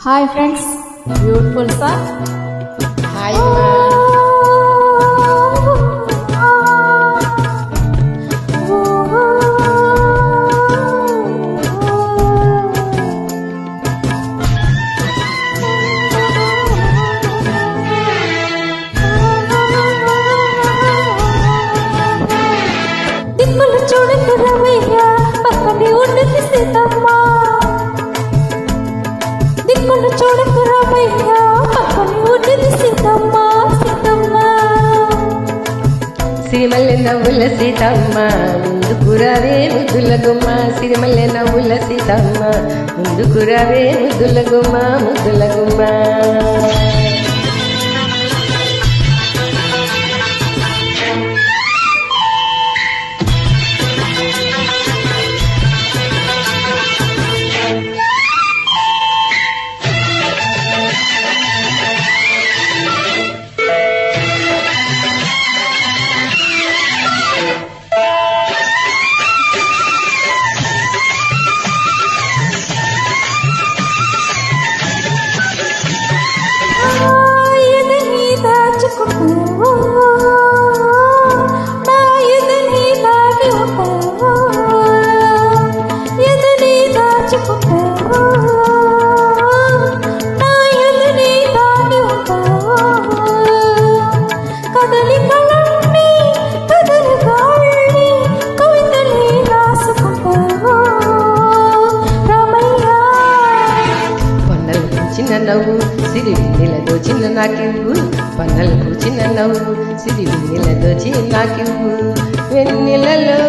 Hi friends, beautiful song. Hi దిక్కులు చూడకు రవయ్య, పక్కనే ఉన్నది సీతమ్మ. దిక్కులు చూడకు రవయ్య, పక్కనే ఉన్నది సీతమ్మ. సీతమ్మ సిరిమల్లె నవ్వుల సీతమ్మ, ముందుకు రావే ముద్దుల గుమ్మ. సిరిమల్లె నవ్వుల సీతమ్మ, ముందుకు రావే ముద్దుల గుమ్మ, ముద్దుల గుమ్మ. చిన్న నవ్వు సిరి వెన్నెలతో చిన్న నాకివ్వు. పన్నలకు చిన్న నవ్వు సిరి వెన్నెలతో చిన్న నాకివ్వు. వెన్నెలలో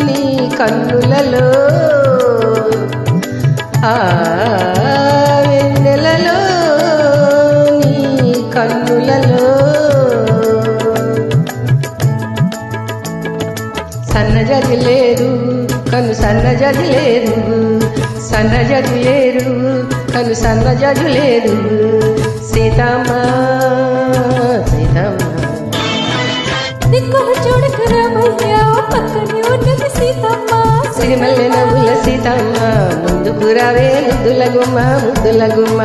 నీ కన్నులలో, ఆ వెన్నెలలో నీ కన్నులలో సన్నజది లేరు కను సన్నజది లేరు. సన్నజది లేరు కను సన్నజది లేరు. సీతమ్మ సీతమ్మ దిక్కులు చూడకు రవయ్య, పక్కనే ఉన్నది సీతమ్మ. సిరిమల్లె నవ్వుల సీతమ్మ, ముందుకు రావే ముద్దుల గుమ్మ, ముద్దుల గుమ్మ.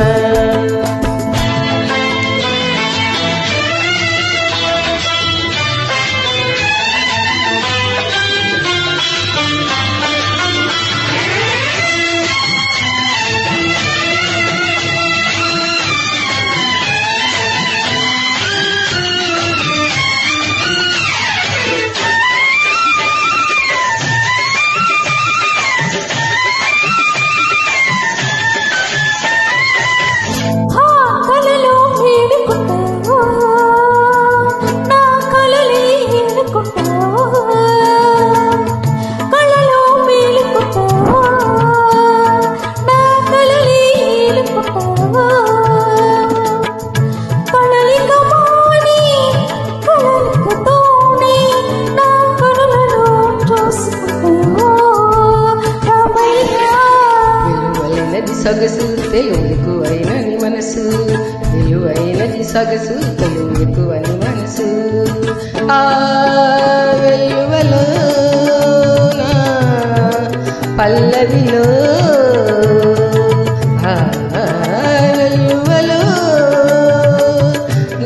సొగసు తెలుగుకు అయినని మనసు, తెలువైనది సొగసు తెలుగుకు అని మనసు. ఆ వెలువలో నా పల్లవిలో, ఆ వెలువలో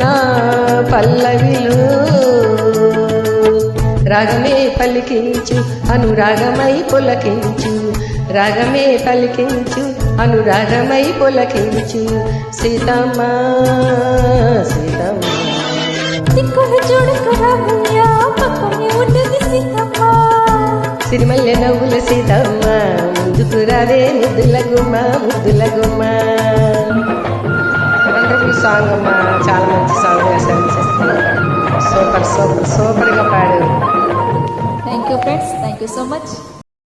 నా పల్లవిలో రాగమే పలికించు అనురాగమై పులకించు. రాగమే పలికించు అనురాగమై పులకించు. సీతమ్మ సీతమ్మ దిక్కులు చూడకు రవయ్య, పక్కనే ఉన్నది సీతమ్మ. సిరిమల్లె నవ్వుల సీతమ్మ, ముందుకు రావే ముద్దుల గుమ్మ, ముద్దుల గుమ్మ. వండర్ఫుల్ సాంగ్ అమ్మా, చాలా మంచి సాంగ్ వేశారు. సూపర్ సూపర్ సూపర్గా పాడు. Thank you friends, thank you so much.